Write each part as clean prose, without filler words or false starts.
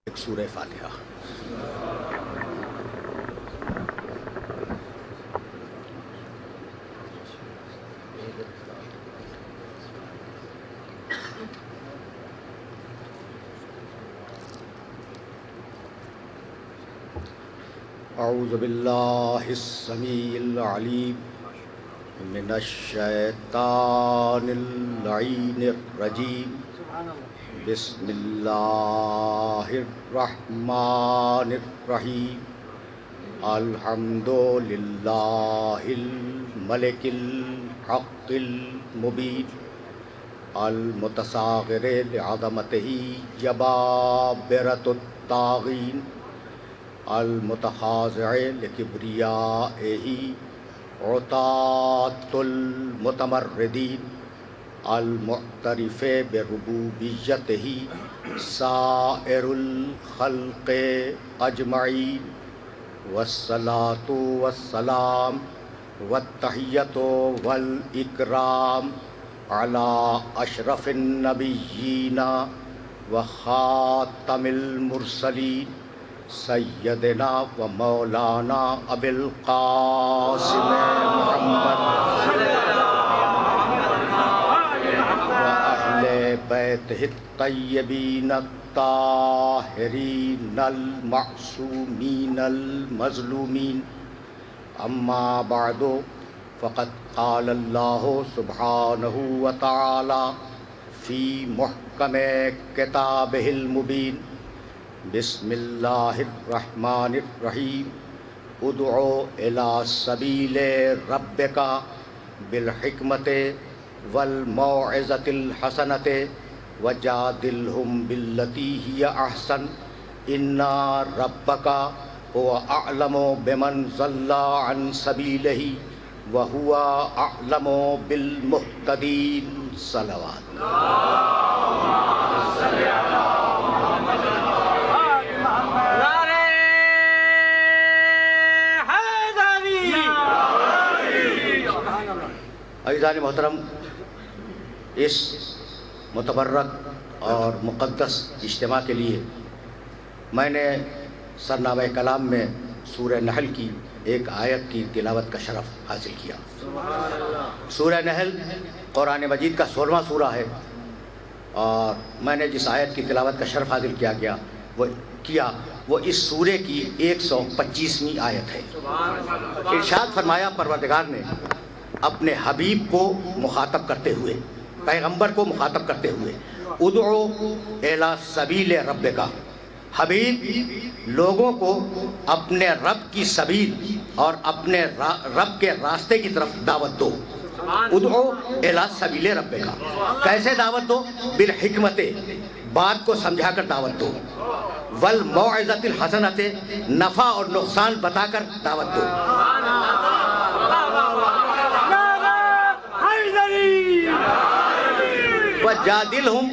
ایک سورہ فاتحہ۔ اعوذ باللہ السمیع العلیم من الشیطان اللعین الرجیم، بسم اللہ الرحمن الرحیم، الحمد للہ الملک الحق المبین، المتصاغر لعظمتہ جبابرۃ الطاغین، المتخاضع لکبریائہ عطاة المتمردین، المعترف بربوبیتہ سائر الخلق اجمعین، والصلاة والسلام والتحیۃ والاکرام علی اشرف النبیین وخاتم المرسلین، سیدنا و مولانا ابی القاسم محمد وأہل بیتہ الطیبین الطاہرین المعصومین المظلومین، اما بعد فقد قال اللہ سبحانہ وتعالی فی محکم کتابہ المبین، بسم اللہ الرحمن الرحیم، ادعو الی سبیل ربک بالحکمت والموعظۃ الحسنۃ وجادلہم باللتی ہی احسن، ان ربک هو اعلم بمن ضل عن سبیلہ وهو اعلم بالمہتدین۔ صلوات۔ عزیزان محترم، اس متبرک اور مقدس اجتماع کے لیے میں نے سرنامہ کلام میں سورہ نحل کی ایک آیت کی تلاوت کا شرف حاصل کیا۔ سورہ نحل قرآن مجید کا 16واں سورہ ہے، اور میں نے جس آیت کی تلاوت کا شرف حاصل وہ اس سورے کی 125ویں آیت ہے۔ ارشاد فرمایا پروردگار نے اپنے حبیب کو مخاطب کرتے ہوئے، پیغمبر کو مخاطب کرتے ہوئے، ادعو الی سبیل ربک، حبیب لوگوں کو اپنے رب کی سبیل اور اپنے رب کے راستے کی طرف دعوت دو۔ ادعو الی سبیل ربک، کیسے دعوت دو؟ بالحکمت، بات کو سمجھا کر دعوت دو، والموعظۃ الحسنۃ، نفع اور نقصان بتا کر دعوت دو، وجادلہم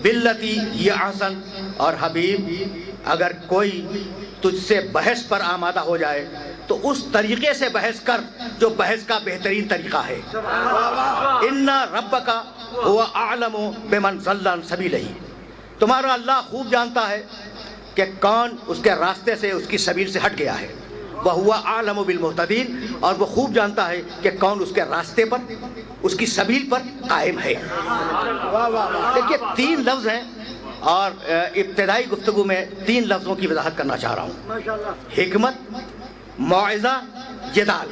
باللتی ہی احسن، اور حبیب اگر کوئی تجھ سے بحث پر آمادہ ہو جائے تو اس طریقے سے بحث کر جو بحث کا بہترین طریقہ ہے۔ ان ربک هو اعلم بمن ضل عن سبیلہ، تمہارا اللہ خوب جانتا ہے کہ کون اس کے راستے سے، اس کی سبیل سے ہٹ گیا ہے، وَهُوَ أَعْلَمُ بِالْمُهْتَدِينَ، اور وہ خوب جانتا ہے کہ کون اس کے راستے پر، اس کی سبیل پر قائم ہے۔ دیکھیے 3 لفظ ہیں، اور ابتدائی گفتگو میں 3 لفظوں کی وضاحت کرنا چاہ رہا ہوں: حکمت، موعظہ، جدال،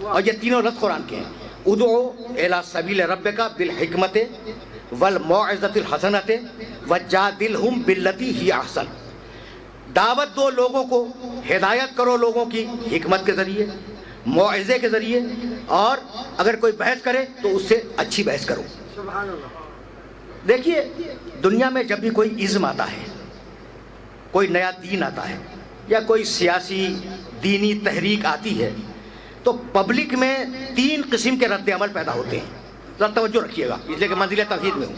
اور یہ تینوں لفظ قرآن کے ہیں۔ ادعو الی سبیل ربک بالحکمت والموعظۃ الحسنۃ وجادلہم باللتی ہی احسن، دعوت دو لوگوں کو، ہدایت کرو لوگوں کی حکمت کے ذریعے، موعظے کے ذریعے، اور اگر کوئی بحث کرے تو اس سے اچھی بحث کرو۔ دیکھیے دنیا میں جب بھی کوئی ازم آتا ہے، کوئی نیا دین آتا ہے، یا کوئی سیاسی دینی تحریک آتی ہے، تو پبلک میں 3 قسم کے رد عمل پیدا ہوتے ہیں۔ ذرا توجہ رکھیے گا، اس لیے کہ منزل توحید میں ہوں،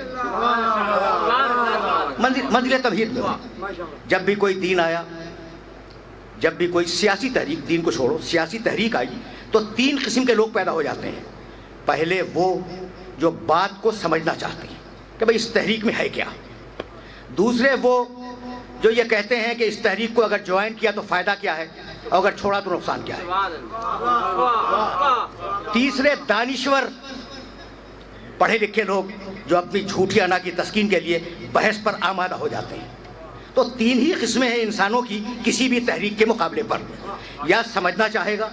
منزل توحید میں ہوں۔ جب بھی کوئی دین آیا، جب بھی کوئی سیاسی تحریک، دین کو چھوڑو، سیاسی تحریک آئی تو 3 قسم کے لوگ پیدا ہو جاتے ہیں۔ پہلے وہ جو بات کو سمجھنا چاہتے ہیں کہ بھئی اس تحریک میں ہے کیا۔ دوسرے وہ جو یہ کہتے ہیں کہ اس تحریک کو اگر جوائن کیا تو فائدہ کیا ہے اور اگر چھوڑا تو نقصان کیا ہے۔ تیسرے دانشور پڑھے لکھے لوگ جو اپنی جھوٹی انا کی تسکین کے لیے بحث پر آمادہ ہو جاتے ہیں۔ تو تین ہی قسمیں ہیں انسانوں کی کسی بھی تحریک کے مقابلے پر، یا سمجھنا چاہے گا،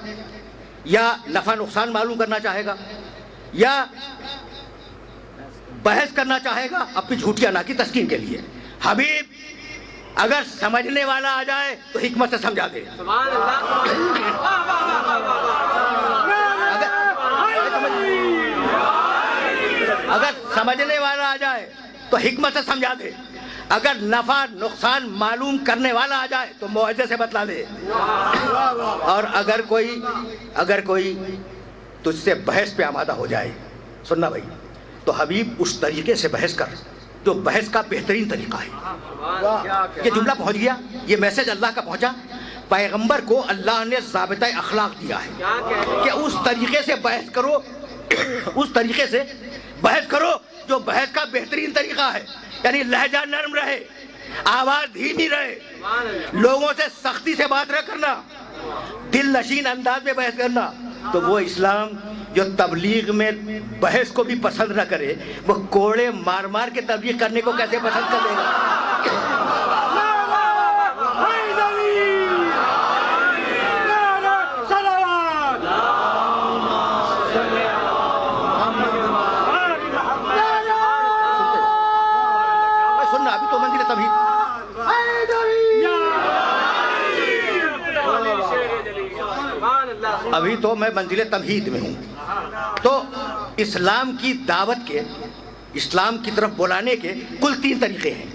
یا نفع نقصان معلوم کرنا چاہے گا، یا بحث کرنا چاہے گا اپنی جھوٹی انا کی تسکین کے لیے۔ حبیب اگر سمجھنے والا آ جائے تو حکمت سے سمجھا دے، اگر سمجھنے والا آ جائے تو حکمت سے سمجھا دے، اگر نفع نقصان معلوم کرنے والا آ جائے تو موعظے سے بتلا دے، اور اگر کوئی تجھ سے بحث پہ آمادہ ہو جائے، سننا بھائی، تو حبیب اس طریقے سے بحث کر جو بحث کا بہترین طریقہ ہے۔ یہ جملہ پہنچ گیا، یہ میسج اللہ کا پہنچا۔ پیغمبر کو اللہ نے ضابطہ اخلاق دیا ہے کہ اس طریقے سے بحث کرو، اس طریقے سے بحث کرو جو بحث کا بہترین طریقہ ہے، یعنی لہجہ نرم رہے، آواز دھیمی رہے، لوگوں سے سختی سے بات نہ کرنا، دل نشین انداز میں بحث کرنا۔ تو وہ اسلام جو تبلیغ میں بحث کو بھی پسند نہ کرے، وہ کوڑے مار مار کے تبلیغ کرنے کو کیسے پسند کرے گا؟ سننا ابھی تو منزل تمہید، ابھی تو میں منزل تمہید میں ہوں۔ تو اسلام کی دعوت کے، اسلام کی طرف بلانے کے کل 3 طریقے ہیں۔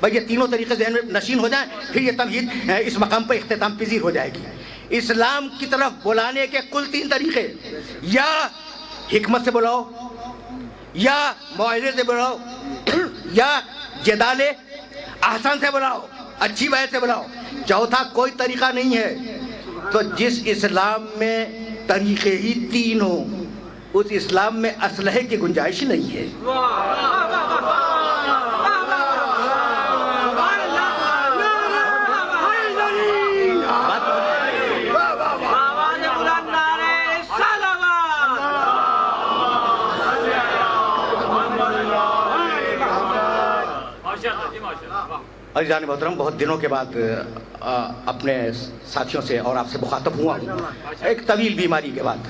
بھائی یہ تینوں طریقے ذہن میں نشین ہو جائیں، پھر یہ تمہید اس مقام پر اختتام پذیر ہو جائے گی۔ اسلام کی طرف بلانے کے کل 3 طریقے، یا حکمت سے بلاؤ، یا موعظے سے بلاؤ، یا جدال احسن سے بلاؤ، اچھی بات سے بلاؤ۔ چوتھا کوئی طریقہ نہیں ہے۔ تو جس اسلام میں طریقے ہی 3 ہوں، اس اسلام میں اسلحے کی گنجائش نہیں ہے۔ عزیزان محترم، بہت دنوں کے بعد اپنے ساتھیوں سے اور آپ سے مخاطب ہوا ہوں، ایک طویل بیماری کے بعد،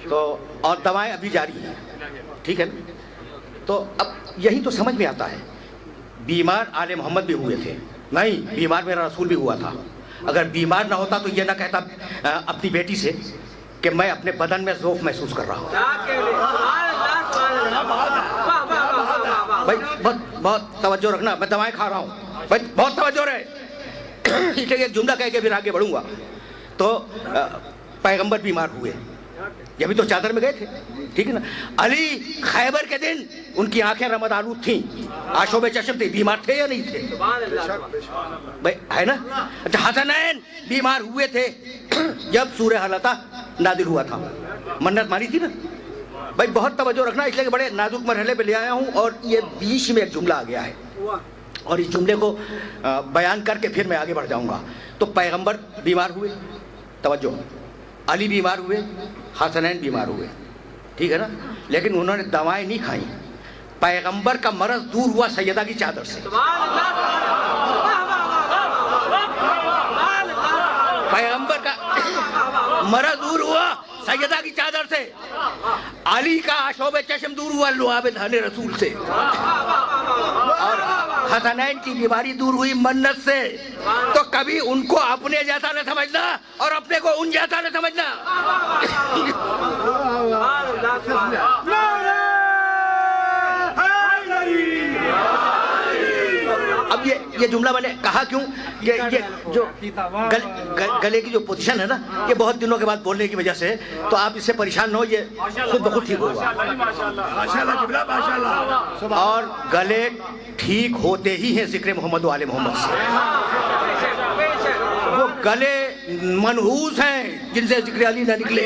تو اور دوائیں ابھی جاری ہیں، ٹھیک ہے نا؟ تو اب یہی تو سمجھ میں آتا ہے، بیمار آل محمد بھی ہوئے تھے، نہیں بیمار میرا رسول بھی ہوا تھا۔ اگر بیمار نہ ہوتا تو یہ نہ کہتا اپنی بیٹی سے کہ میں اپنے بدن میں ذوف محسوس کر رہا ہوں۔ بھائی بہت توجہ رکھنا، میں دوائیں کھا رہا ہوں، بھائی بہت توجہ رہے، اس لیے ایک جملہ کہہ کے پھر آگے بڑھوں گا۔ تو پیغمبر بیمار ہوئے، یہ بھی تو چادر میں گئے تھے، ٹھیک ہے نا؟ علی خیبر کے دن ان کی آنکھیں رمد آلود تھیں، آشوب چشم تھے، بیمار تھے یا نہیں تھے؟ بھائی ہے نا؟ اچھا حسنین بیمار ہوئے تھے جب سورہ حلقہ نازل ہوا تھا، منت مانی تھی نا؟ بھائی بہت توجہ رکھنا، اس لیے کہ بڑے نازک مرحلے پہ لے آیا ہوں، اور یہ بیچ میں ایک جملہ آ گیا ہے، اور اس جملے کو بیان کر کے پھر میں آگے بڑھ جاؤں گا۔ تو پیغمبر بیمار ہوئے، توجہ، علی بیمار ہوئے، حسنین بیمار ہوئے، ٹھیک ہے نا؟ لیکن انہوں نے دوائیں نہیں کھائیں، پیغمبر کا مرض دور ہوا سیدہ کی چادر سے۔ پیغمبر کا مرض دور ہوا سیدہ کی چادر سے، علی کا آشوب چشم دور ہوا لعاب دہن رسول سے، اور حسنین کی بیماری دور ہوئی منت سے۔ تو کبھی ان کو اپنے جیسا نہ سمجھنا اور اپنے کو ان جیسا نہ سمجھنا۔ اب یہ جملہ میں نے کہا کیوں کہ یہ جو گلے کی جو پوزیشن ہے نا، یہ بہت دنوں کے بعد بولنے کی وجہ سے، تو آپ اس سے پریشان نہ ہو، یہ خود بخود ٹھیک ہوگا۔ اور گلے ٹھیک ہوتے ہی ہیں ذکر محمد و آل محمد سے، وہ گلے منحوس ہیں جن سے ذکر علی نہ نکلے۔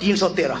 313।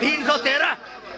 313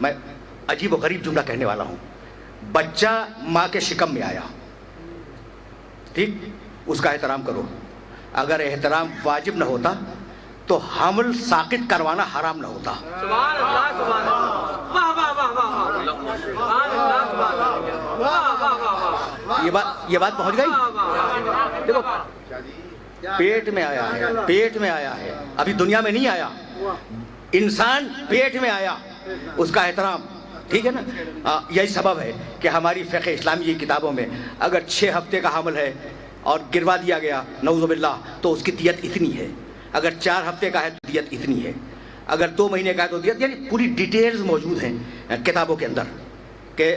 میں عجیب و غریب جملہ کہنے والا ہوں. بچہ ماں کے شکم میں آیا, ٹھیک, اس کا احترام کرو. اگر احترام واجب نہ ہوتا تو حمل ساقط کروانا حرام نہ ہوتا. سبحان اللہ سبحان اللہ. واہ واہ واہ واہ سبحان اللہ سبحان اللہ. واہ واہ واہ. یہ بات پہنچ گئی. دیکھو پیٹ میں آیا ہے, پیٹ میں آیا ہے, ابھی دنیا میں نہیں آیا. انسان پیٹ میں آیا, اس کا احترام, ٹھیک ہے نا. یہی سبب ہے کہ ہماری فقہ اسلامی کتابوں میں اگر 6 ہفتے کا حمل ہے اور گروا دیا گیا نعوذ باللہ تو اس کی دیت اتنی ہے. اگر 4 ہفتے کا ہے تو دیت اتنی ہے. اگر 2 مہینے کا ہے تو دیت, یعنی پوری ڈیٹیلز موجود ہیں کتابوں کے اندر کہ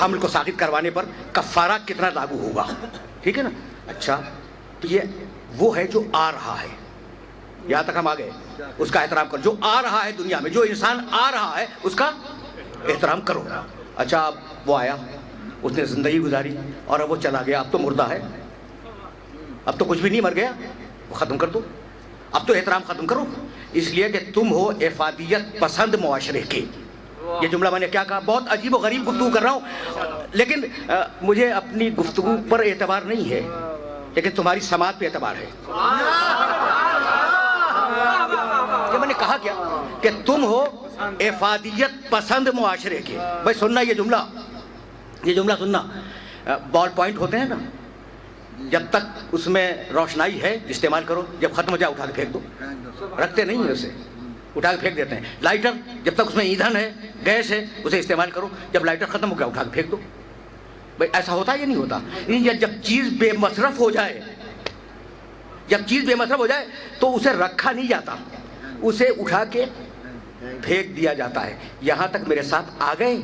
حمل کو ساقط کروانے پر کفارہ کتنا لاگو ہوگا, ٹھیک ہے نا. اچھا, تو یہ وہ ہے جو آ رہا ہے, یہاں تک ہم آ گئے. اس کا احترام کرو. جو آ رہا ہے دنیا میں, جو انسان آ رہا ہے اس کا احترام کرو. اچھا, اب وہ آیا, اس نے زندگی گزاری اور اب وہ چلا گیا, اب تو مردہ ہے, اب تو کچھ بھی نہیں, مر گیا, وہ ختم کر دو. اب تو احترام ختم کرو, اس لیے کہ تم ہو افادیت پسند معاشرے کے. یہ جملہ میں نے کیا کہا, بہت عجیب و غریب گفتگو کر رہا ہوں, لیکن مجھے اپنی گفتگو پر اعتبار نہیں ہے, لیکن تمہاری سماعت پہ اعتبار ہے. کہ میں نے کہا کیا کہ تم ہو افادیت پسند معاشرے کے. بھائی سننا یہ جملہ سننا. بال پوائنٹ ہوتے ہیں نا, جب تک اس میں روشنائی ہے استعمال کرو, جب ختم ہو جائے اٹھا کے پھینک دو. رکھتے نہیں ہیں اسے, اٹھا کے پھینک دیتے ہیں. لائٹر, جب تک اس میں ایندھن ہے, گیس ہے, اسے استعمال کرو, جب لائٹر ختم ہو گیا اٹھا کے پھینک دو. بھائی ایسا ہوتا ہے یا نہیں ہوتا؟ جب چیز بے مصرف ہو جائے, جب چیز بے مصرف ہو جائے تو اسے رکھا نہیں جاتا, اسے اٹھا کے پھینک دیا جاتا ہے. یہاں تک میرے ساتھ آ گئے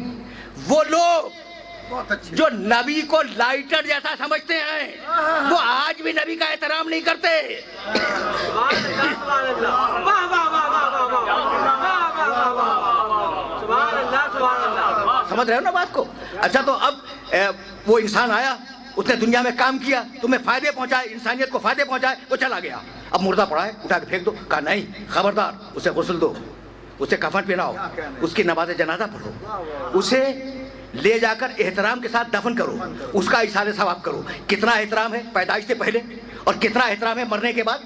وہ لوگ جو نبی کو لائٹر جیسا سمجھتے ہیں, وہ آج بھی نبی کا احترام نہیں کرتے. سمجھ رہے ہو نا بات کو؟ اچھا, تو اب وہ انسان آیا, اس نے دنیا میں کام کیا, تمہیں فائدے پہنچائے, انسانیت کو فائدے پہنچائے, وہ چلا گیا. اب مردہ پڑا ہے, اٹھا کے پھینک دو. کہا نہیں, خبردار, اسے غسل دو, اسے کفن پہناؤ, اس کی نماز جنازہ پڑھو, اسے لے جا کر احترام کے ساتھ دفن کرو, اس کا ایصال ثواب کرو. کتنا احترام ہے پیدائش سے پہلے اور کتنا احترام ہے مرنے کے بعد.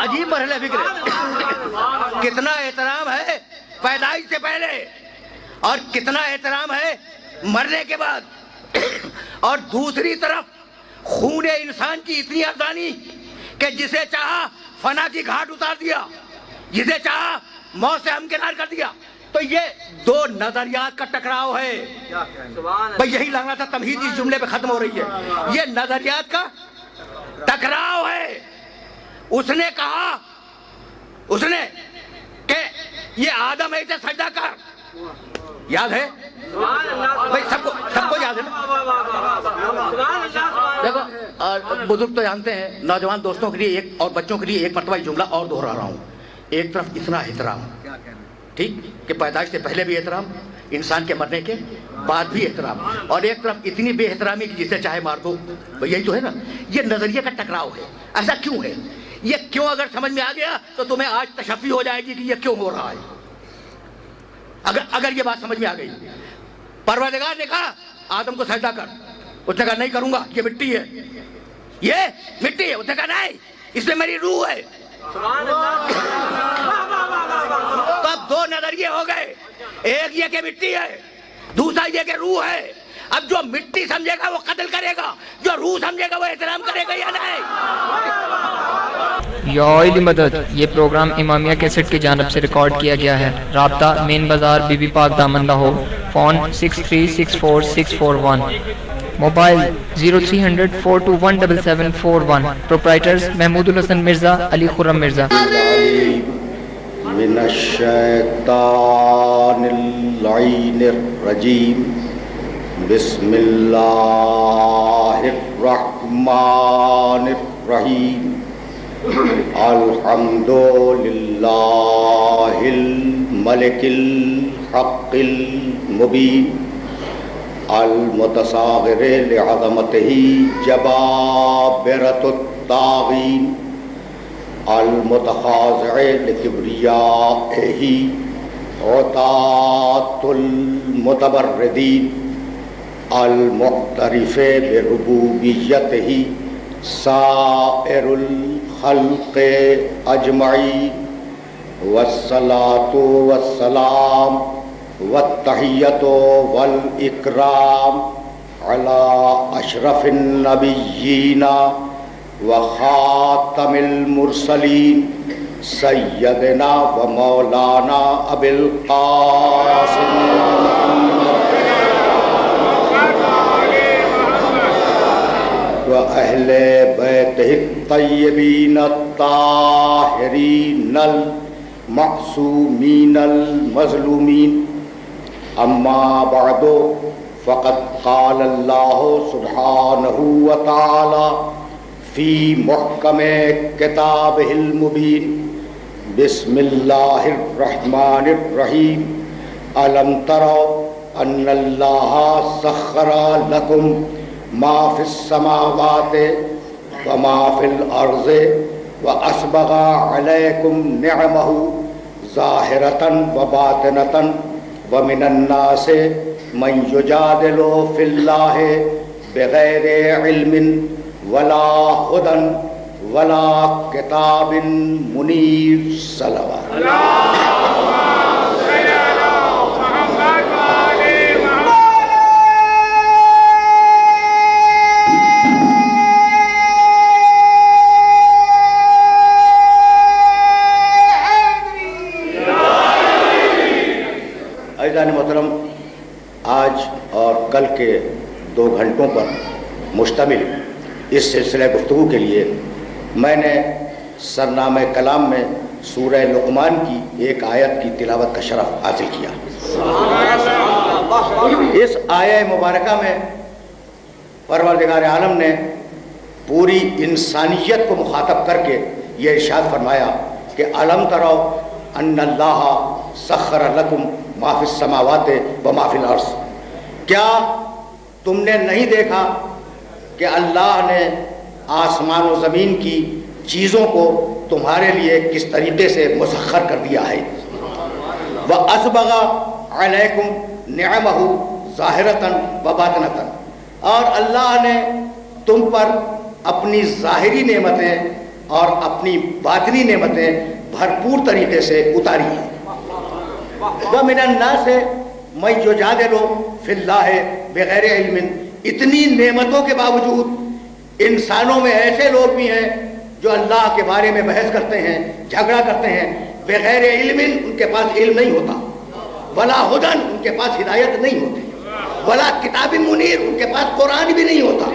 عجیب مرحلہ فکر ہے. کتنا احترام ہے پیدائش سے پہلے اور کتنا احترام ہے مرنے کے بعد. اور دوسری طرف خون انسان کی اتنی ارزانی کہ جسے چاہا فنا کی گھاٹ اتار دیا, جسے چاہا موت سے ہمکنار کر دیا. تو یہ 2 نظریات کا ٹکراؤ ہے. بھئی یہی لگنا تھا, تمہید اس جملے پہ ختم ہو رہی ہے. یہ نظریات کا ٹکراؤ ہے. اس نے کہا, اس نے کہ یہ آدم ہے, اسے سجدہ کر. یاد ہے بھئی, سب کو یاد ہے نا. دیکھو بزرگ تو جانتے ہیں, نوجوان دوستوں کے لیے اور بچوں کے لیے ایک مرتبہ یہ جملہ اور دہرا رہا ہوں. ایک طرف اتنا احترام, ٹھیک, کہ پیدائش سے پہلے بھی احترام, انسان کے مرنے کے بعد بھی احترام, اور ایک طرف اتنی بے احترامی کہ جسے چاہے مار دو. یہی تو ہے نا, یہ نظریے کا ٹکراؤ ہے. ایسا کیوں ہے؟ یہ کیوں اگر سمجھ میں آ گیا تو تمہیں آج تشفی ہو جائے گی کہ یہ کیوں ہو رہا ہے. اگر یہ بات سمجھ میں آ گئی. پروردگار نے کہا آدم کو سجدہ کر, اس نے کہا نہیں کروں گا, یہ مٹی ہے, یہ مٹی ہے. اس نے کہا نہیں, اس میں میری روح ہے. تو اب 2 نظریے ہو گئے, ایک یہ کہ مٹی ہے, دوسرا یہ کہ روح ہے. اب جو مٹی سمجھے گا وہ قتل کرے گا, جو روح سمجھے گا وہ احترام کرے گا یا نہیں. یا علی مدد. یہ پروگرام امامیہ کیسٹ کی جانب سے ریکارڈ کیا گیا ہے. رابطہ مین بازار بی بی پاک دامن Lahore. Phone 63644641. Mobile 0300 4217741. Proprietors Mahmood الحسن مرزا, علی خرم مرزا. من الشیطان اللعین الرجیم. بسم اللہ الرحمن الرحیم. الحمد للہ الملک الحق المبین المتصاغر لعظمتہ جبابرۃ الطاغین المتخاضع لكبريائه عطاة المتبردين المعترف بربوبيته سائر الخلق أجمعين والصلاة والسلام والتحية والإكرام على أشرف النبيين وخاتم المرسلين سيدنا ومولانا أبي القاسم وأهل بيته الطيبين الطاهرين المعصومين المظلومين. أما بعد فقد قال الله سبحانه وتعالى في محكم كتابه المبين بسم الله الرحمن الرحيم ألم تروا أن الله سخر لكم ما في السماوات وما في الأرض وأسبغ عليكم نعمه ظاهرة وباطنة ومن الناس من يجادل في الله بغير علم ولا هدى ولا كتاب منير. صلوات عزیزان محترم، آج اور کل کے 2 گھنٹوں پر مشتمل اس سلسلہ گفتگو کے لیے میں نے سرنامہ کلام میں سورہ لقمان کی ایک آیت کی تلاوت کا شرف حاصل کیا. اس آیہ مبارکہ میں پروردگار عالم نے پوری انسانیت کو مخاطب کر کے یہ ارشاد فرمایا کہ الم تروا ان اللہ سخر لکم ما فی السماوات و ما فی الارض. کیا تم نے نہیں دیکھا کہ اللہ نے آسمان و زمین کی چیزوں کو تمہارے لیے کس طریقے سے مسخر کر دیا ہے. وَأَسْبَغَ عَلَيْكُمْ نِعَمَهُ ظَاهِرَةً وَبَاطِنَةً. اور اللہ نے تم پر اپنی ظاہری نعمتیں اور اپنی باطنی نعمتیں بھرپور طریقے سے اتاری ہیں. وَمِنَ النَّاسِ مَن يُجَادِلُ فِي اللَّهِ بِغَيْرِ عِلْمٍ. اتنی نعمتوں کے باوجود انسانوں میں ایسے لوگ بھی ہیں جو اللہ کے بارے میں بحث کرتے ہیں، جھگڑا کرتے ہیں بغیر علم. ان کے پاس علم نہیں ہوتا. ولا ہدن، ان کے پاس ہدایت نہیں ہوتی. ولا کتاب منیر، ان کے پاس قرآن بھی نہیں ہوتا.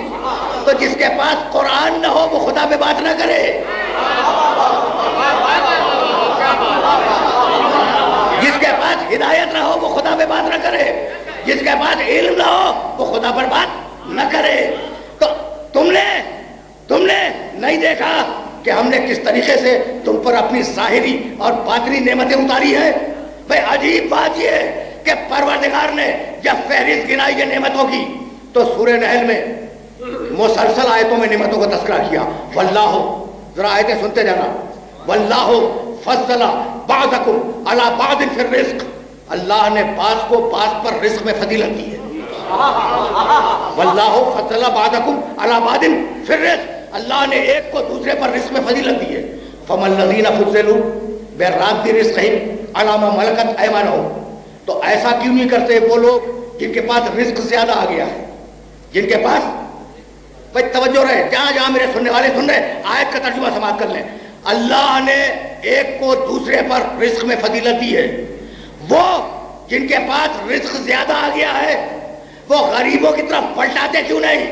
تو جس کے پاس قرآن نہ ہو وہ خدا پہ بات نہ کرے. جس کے پاس ہدایت نہ ہو وہ خدا پہ بات نہ کرے. جس کے پاس علم نہ ہو وہ خدا پر بات نہ کرے. تو تم نے نہیں دیکھا کہ ہم نے کس طریقے سے تم پر اپنی ظاہری اور باطنی نعمتیں اتاری ہیں. بھئی عجیب بات یہ ہے کہ پروردگار نے جب فہرست گنائی ہے نعمتوں کی تو سورہ نحل میں مسلسل آیتوں میں نعمتوں کا تذکرہ کیا. واللہ، ذرا آیتیں سنتے جانا. واللہ فضل بعضکم علی بعض فی الرزق. اللہ نے بعض کو بعض پر رزق میں فضیلت دی ہے. واللہ فضل بعضکم علی بعض فی الرزق. اللہ نے ایک کو دوسرے پر رزق میں فضیلت دی ہے. فَمَا الَّذِينَ فُضِّلُوا بِرَادِّ رِزْقِهِمْ عَلَىٰ مَا مَلَكَتْ أَيْمَانُهُمْ. تو ایسا کیوں نہیں کرتے وہ لوگ جن کے پاس رزق زیادہ آ گیا ہے، جن کے پاس. بھائی توجہ رہے، جہاں جہاں میرے سننے والے سن رہے آیت کا ترجمہ سماعت کر لیں. اللہ نے ایک کو دوسرے پر رزق میں فضیلت دی ہے. وہ جن کے پاس رزق زیادہ آ گیا ہے وہ غریبوں کی طرف پلٹاتے کیوں نہیں؟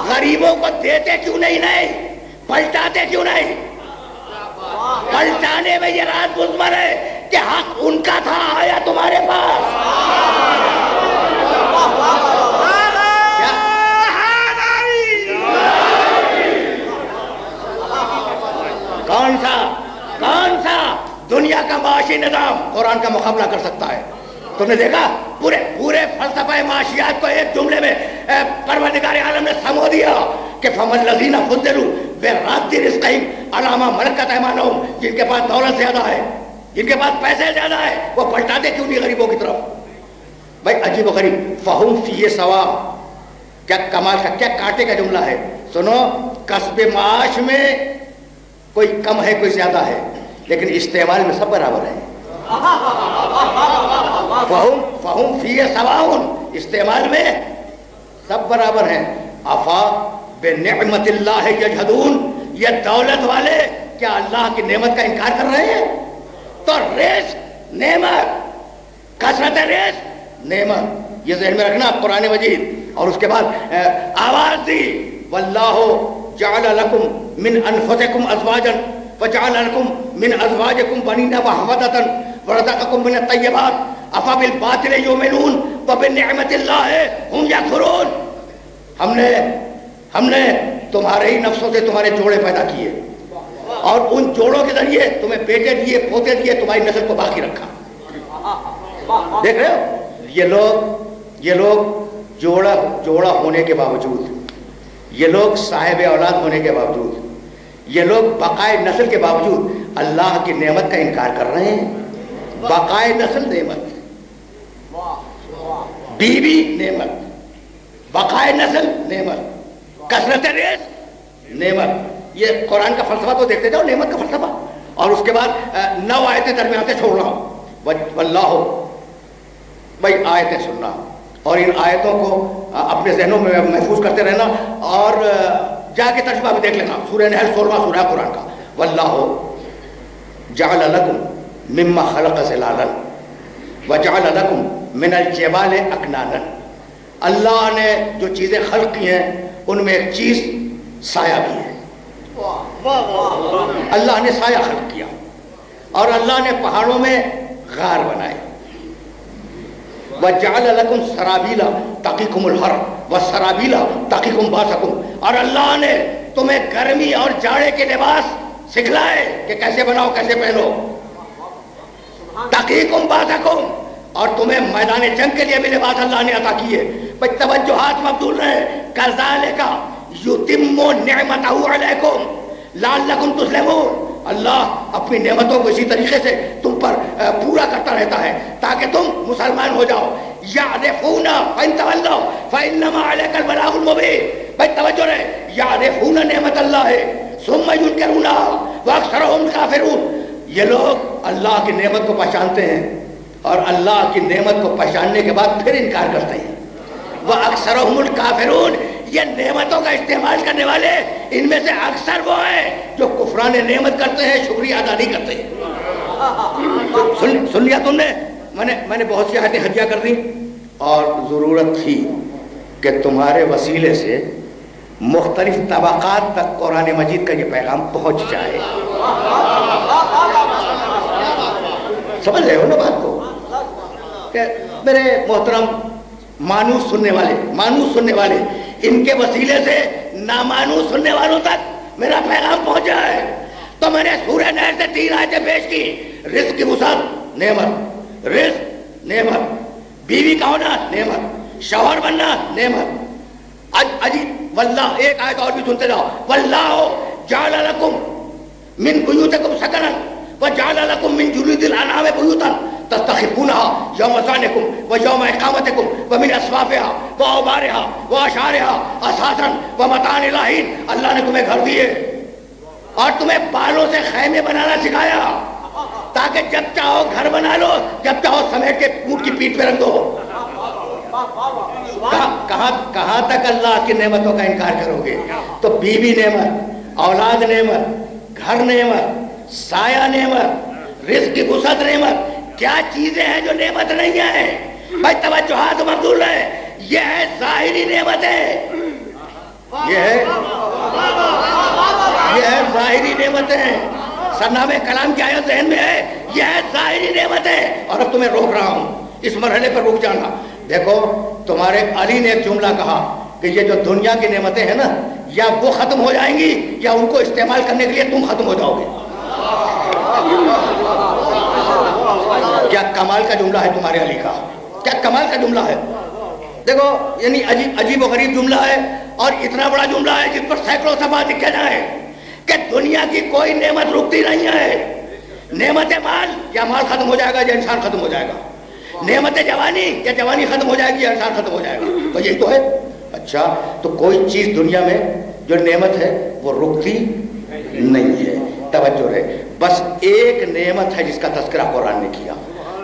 غریبوں کو دیتے کیوں نہیں پلٹاتے کیوں نہیں؟ پلٹانے میں یہ راز مضمر ہے کہ حق ان کا تھا، آیا تمہارے پاس. کون سا دنیا کا معاشی نظام قرآن کا مقابلہ کر سکتا ہے؟ تم نے دیکھا پورے فلسفہ معاشیات کو ایک جملے میں پروردگار عالم نے سمو دیا کہ فَمَا الَّذِينَ فُضِّلُوا بِرَدِّ رِزْقِهِمْ عَلَىٰ مَا مَلَكَتْ أَيْمَانُهُمْ، جن کے پاس دولت زیادہ ہے، جن کے پاس پیسے زیادہ ہے، وہ پلٹاتے کیوں نہیں غریبوں کی طرف؟ بھائی عجیب و غریب، فَهُمْ فِيهِ سَوَاءٌ، کیا کمال کا، کیا کاٹے کا جملہ ہے. سنو، کسب معاش میں کوئی کم ہے کوئی زیادہ ہے، لیکن استعمال میں سب برابر ہیں. فَهُمْ فِيهِ سَوَاءٌ، استعمال میں سب برابر ہیں. افا بنعمت اللہ یجحدون، یہ دولت والے کیا اللہ کی نعمت کا انکار کر رہے ہیں؟ تو رزق نعمت، کثرت رزق نعمت، یہ ذہن میں رکھنا قرآن مجید. اور اس کے بعد آواز دی، واللہ جعل لکم من انفسکم ازواجا وجعل لکم من ازواجکم بنین وحفدۃ ورزقکم من الطیبات افبالباطل یؤمنون وبنعمت اللہ ہم یکفرون. ہم نے تمہارے ہی نفسوں سے تمہارے جوڑے پیدا کیے اور ان جوڑوں کے ذریعے تمہیں بیٹے دیے، پوتے دیے، تمہاری نسل کو باقی رکھا. دیکھ رہے ہو، یہ لوگ جوڑا ہونے کے باوجود، یہ لوگ صاحب اولاد ہونے کے باوجود، یہ لوگ بقائے نسل کے باوجود اللہ کی نعمت کا انکار کر رہے ہیں. بقائے نسل نعمت، بیوی نعمت، بقائے نسل نعمت، کثرت رزق نعمت. یہ قرآن کا فلسفہ تو دیکھتے جاؤ، نعمت کا فلسفہ. اور اس کے بعد 9 آیتیں درمیان سے چھوڑ رہا ہوں. واللہ، بھائی آیتیں سننا اور ان آیتوں کو اپنے ذہنوں میں محفوظ کرتے رہنا، اور جا کے ترجمہ بھی دیکھ لینا. سورہ نحل 16واں سورہ قرآن کا. واللہ جعل لکم مما خلق ظلالا وجعل لکم من الجبال اکنانا. اللہ نے جو چیزیں خلق کی ہیں ان میں ایک چیز سایہ بھی ہے. اللہ نے سایہ خلق کیا، اور اللہ نے پہاڑوں میں غار بنائے. وَجَعَلَ لَكُمْ سَرَابِيلَ تَقِيكُمُ الْحَرَّ وَسَرَابِيلَ تَقِيكُمْ بَأْسَكُمْ. اور اللہ نے تمہیں گرمی اور جاڑے کے لباس سکھلائے کہ کیسے بناؤ، کیسے پہنو. تَقِيكُمْ بَأْسَكُمْ، اور تمہیں میدان جنگ کے لیے بھی لباس اللہ نے عطا کیے. بھئی توجہات مبذول رہے. كَذَلِكَ يُتِمُّ نِعْمَتَهُ عَلَيْكُمْ لَعَلَّكُمْ تُسْلِمُونَ. اللہ اپنی نعمتوں کو اسی طریقے سے تم پر پورا کرتا رہتا ہے تاکہ تم مسلمان ہو جاؤ. يَعْرِفُونَ فَإِن تَوَلَّوْا فَإِنَّمَا عَلَيْكَ الْبَلَاغُ الْمُبِينُ. بھئی توجہ رہے، يَعْرِفُونَ نعمت اللہ ہے ثُمَّ يُنْكِرُونَهَا وَأَكْثَرُهُمْ كَافِرُونَ. یہ لوگ اللہ کی نعمت کو پہچانتے ہیں اور اللہ کی نعمت کو پہچاننے کے بعد پھر انکار کرتے ہیں. وَأَكْثَرُهُمُ الْكَافِرُونَ. یہ نعمتوں کا استعمال کرنے والے ان میں سے اکثر وہ ہیں جو کفران نعمت کرتے ہیں، شکریہ ادا نہیں کرتے. سن لیا تم نے؟ میں نے بہت سی آیتیں ہدیہ کر دی، اور ضرورت تھی کہ تمہارے وسیلے سے مختلف طبقات تک قرآن مجید کا یہ پیغام پہنچ جائے. سمجھ رہے ہو نا بات کو؟ کہ میرے محترم مانوس سننے والے ان کے وسیلے سے نامانوس سننے والوں تک میرا پیغام پہنچا ہے. تو میں نے سورہ نحل سے 3 آیتیں پیش کی. رزق کی وسعت نعمت، رزق نعمت، بیوی کا ہونا نعمت، شوہر بننا نعمت. واللہ، ایک آیت اور بھی سنتے جاؤ. واللہ جعل لکم من بیوتکم سکنا وجعل لکم من جلود الانعام بیوتا تستخفونها یوم ذعنکم ویوم اقامتکم ومن اصوافها واوبارها واشعارها اثاثا ومتاعا الی حین. اللہ نے تمہیں گھر دیے اور تمہیں بالوں سے خیمے بنانا سکھایا تاکہ جب چاہو گھر بنا لو، جب چاہو سمیٹ کے اونٹ کی پیٹھ پہ رکھ دو. کہاں تک اللہ کی نعمتوں کا انکار کرو گے؟ تو بیوی نعمت، اولاد نعمت، گھر نعمت، سایہ نعمت، رزق کی وسعت نعمت. کیا چیزیں ہیں جو نعمت نہیں ہیں؟ بھائی توجہات مبذول ہے. یہ ہے ظاہری نعمتیں، یہ ہے ظاہری نعمتیں. سرنامے کلام کی آیت ذہن میں ہے، یہ ہے ظاہری نعمتیں. اور اب تمہیں روک رہا ہوں، اس مرحلے پر رک جانا. دیکھو، تمہارے علی نے ایک جملہ کہا کہ یہ جو دنیا کی نعمتیں ہیں نا، یا وہ ختم ہو جائیں گی یا ان کو استعمال کرنے کے لیے تم ختم ہو جاؤ گے. کیا کمال کا جملہ ہے تمہارے علی کا، کیا کمال کا جملہ ہے. دیکھو، یعنی عجیب و غریب جملہ ہے. اور اتنا بڑا جملہ ہے جس پر سینکڑوں صفحہ لکھے جائیں کہ دنیا کی کوئی نعمت رکتی نہیں ہے. نعمت مال، یا مال ختم ہو جائے گا یا انسان ختم ہو جائے گا. نعمت جوانی، یا جوانی ختم ہو جائے گی یا انسان ختم ہو جائے گا. تو یہی تو ہے. اچھا تو کوئی چیز دنیا میں جو نعمت ہے وہ رکتی نہیں ہے. توجہ رہے، بس ایک نعمت ہے جس کا تذکرہ قرآن نے کیا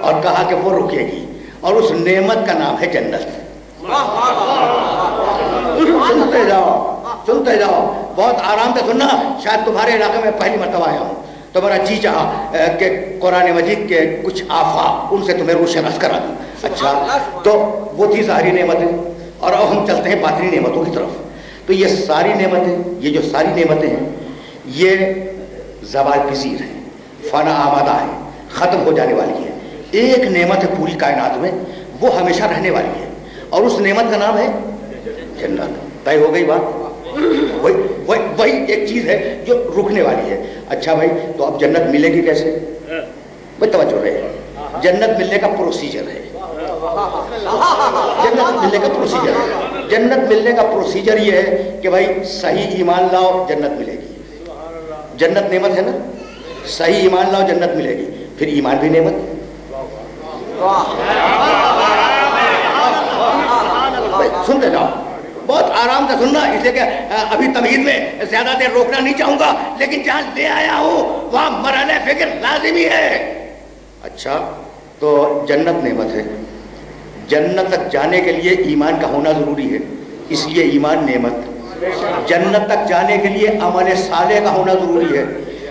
اور کہا کہ وہ رکے گی، اور اس نعمت کا نام ہے جنت. سنتے جاؤ سنتے جاؤ، بہت آرام سے سننا. شاید تمہارے علاقے میں پہلی مرتبہ آیا ہوں تو میرا جی چاہا کہ قرآن مجید کے کچھ آفاق ان سے تمہیں روشن کرا دوں. اچھا تو وہ تھی ظاہری نعمتیں، اور اب ہم چلتے ہیں باطنی نعمتوں کی طرف. تو یہ ساری نعمتیں، یہ جو ساری نعمتیں ہیں یہ زوال پذیر ہیں، فنا آمادہ ہیں، ختم ہو جانے والی ہیں. ایک نعمت ہے پوری کائنات میں، وہ ہمیشہ رہنے والی ہے، اور اس نعمت کا نام ہے جنت. طے ہو گئی بات. وہی ایک چیز ہے جو رکنے والی ہے. اچھا بھائی، تو اب جنت ملے گی کیسے؟ بھائی توجہ رہے، جنت ملنے کا پروسیجر ہے. جنت ملنے کا پروسیجر ہے. جنت ملنے کا پروسیجر یہ ہے کہ بھائی صحیح ایمان لاؤ جنت ملے گی. جنت نعمت ہے نا، صحیح ایمان لاؤ جنت ملے گی. پھر ایمان بھی نعمت. سنتے جاؤ، بہت آرام سے سننا، اس لیے کہ ابھی تمہید میں زیادہ دیر روکنا نہیں چاہوں گا، لیکن جہاں لے آیا ہوں وہاں مرحلہ فکر لازمی ہے. اچھا تو جنت نعمت ہے. جنت تک جانے کے لیے ایمان کا ہونا ضروری ہے، اس لیے ایمان نعمت. جنت تک جانے کے لیے عمل صالح کا ہونا ضروری ہے،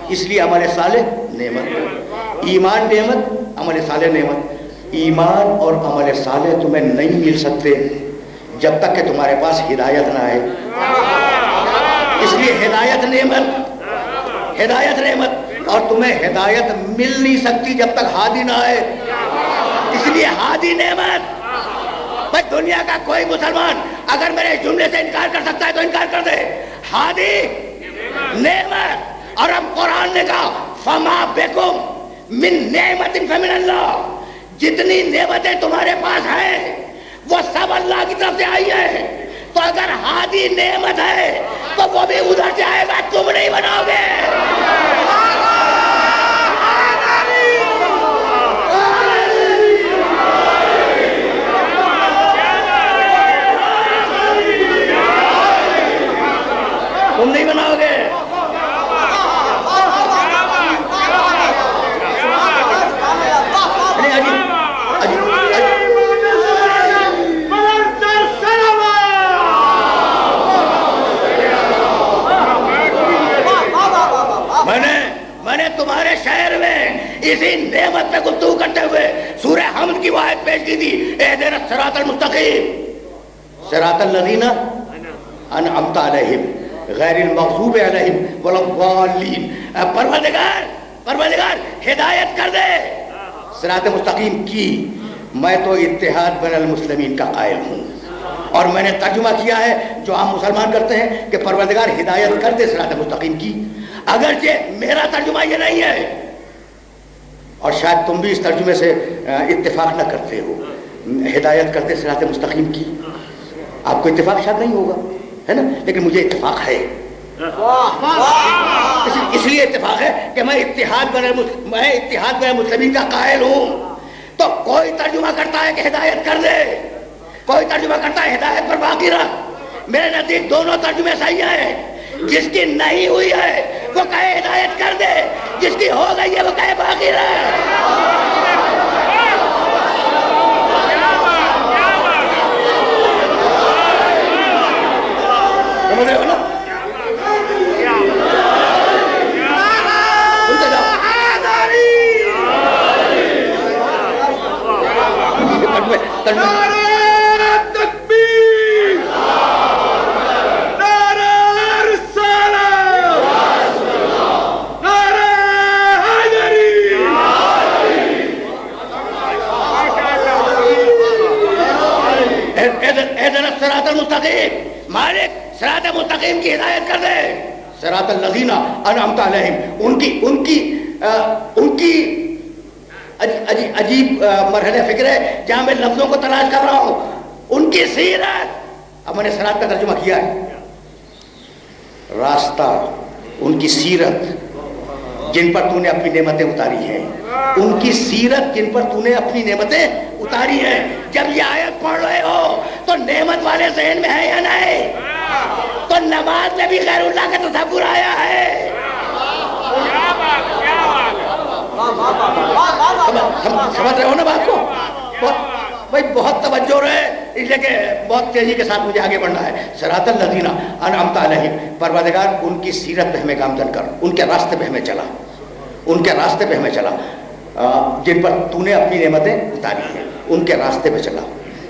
اس لیے عمل صالح نعمت. ایمان نعمت، عمل صالح نعمت. ایمان اور عمل صالح تمہیں نہیں مل سکتے جب تک کہ تمہارے پاس ہدایت نہ آئے. اس لیے ہدایت نعمت، ہدایت نعمت، اور تمہیں ہدایت مل نہیں سکتی جب تک ہادی نہ آئے. اس لیے ہادی نعمت. بھائی دنیا کا کوئی مسلمان اگر میرے جملے سے انکار کر سکتا ہے تو انکار کر دے. ہادی نعمت. اور اب قرآن نے کہا فما بکم من نعمت فمن اللہ. جتنی نعمتیں تمہارے پاس ہیں وہ سب اللہ کی طرف سے آئی ہے. تو اگر ہادی نعمت ہے تو وہ بھی ادھر سے آئے گا، تم نہیں بناؤ گے. تم نہیں بناؤ گے. میں نے تمہارے شہر میں اسی نعمت پہ گفتگو کرتے ہوئے سورہ حمد کی آیت پیش کی تھی، اہدنا الصراط المستقیم صراط الذین انعمت علیہم غیر المغضوب علیہم ولا الضالین. پروردگار ہدایت کر دے صراط مستقیم کی. میں تو اتحاد بین المسلمین کا قائل ہوں، اور میں نے ترجمہ کیا ہے جو عام مسلمان کرتے ہیں کہ پروردگار ہدایت کر دے صراط مستقیم کی. اگرچہ میرا ترجمہ یہ نہیں ہے، اور شاید تم بھی اس ترجمے سے اتفاق نہ کرتے ہو، ہدایت کرتے صراط مستقیم کی. آپ کو اتفاق شاید نہیں ہوگا، ہے نا، لیکن مجھے اتفاق ہے. اس لیے اتفاق ہے کہ میں اتحاد بین المسلمین کا قائل ہوں. تو کوئی ترجمہ کرتا ہے کہ ہدایت کر دے، کوئی ترجمہ کرتا ہے ہدایت پر باقی رکھ. میرے نزدیک دونوں ترجمے صحیح ہیں. جس کی نہیں ہوئی ہے وہ کہے ہدایت کر دے، جس کی ہو گئی ہے وہ کہے باقی رہے. سمجھ رہے ہو نا؟ مالک صراط مستقیم کی ہدایت کر دے. صراط الذین انعمت علیہم، ان کی عجیب مرحلہ فکر ہے جہاں میں لفظوں کو تلاش کر رہا ہوں. ان کی سیرت. اب میں نے صراط کا ترجمہ کیا ہے، راستہ، ان کی سیرت جن پر تو نے اپنی نعمتیں اتاری ہیں، ان کی سیرت جن پر تو نے اپنی نعمتیں اتاری ہیں. جب یہ آیت پڑھ رہے ہو تو نعمت والے ذہن میں ہے یا نہیں؟ تو نماز میں بھی غیر اللہ کا تصور آیا ہے. سمجھ رہے ہو نا بات کو؟ بھائی بہت توجہ رہے، اس لیے کہ بہت تیزی کے ساتھ مجھے آگے بڑھنا ہے. صراط الذین انعمت علیہم، پروردگار ان کی سیرت پہ ہمیں گامزن کر، ان کے راستے پہ ہمیں چلا، ان کے راستے پہ ہمیں چلا جن پر تو نے اپنی نعمتیں اتاری ہیں، ان کے راستے پہ چلا.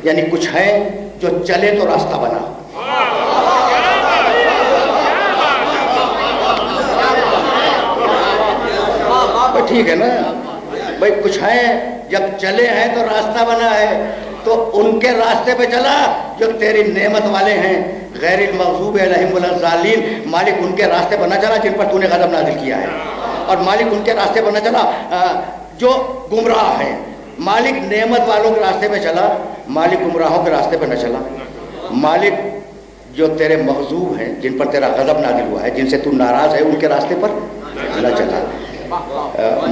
یعنی کچھ ہیں جو چلے تو راستہ بنا. ٹھیک ہے نا بھائی، کچھ ہیں جب چلے ہیں تو راستہ بنا ہے، تو ان کے راستے پہ چلا جو تیری نعمت والے ہیں. غیر المغضوب علیہم ولا الضالین، مالک ان کے راستے پر نہ چلا جن پر تو نے غضب نازل کیا ہے، اور مالک ان کے راستے پر نہ چلا جو گمراہ ہیں. مالک نعمت والوں کے راستے پہ چلا، مالک گمراہوں کے راستے پہ نہ چلا. مالک جو تیرے مغضوب ہیں، جن پر تیرا غضب نازل ہوا ہے، جن سے تو ناراض ہے، ان کے راستے پر نہ چلا.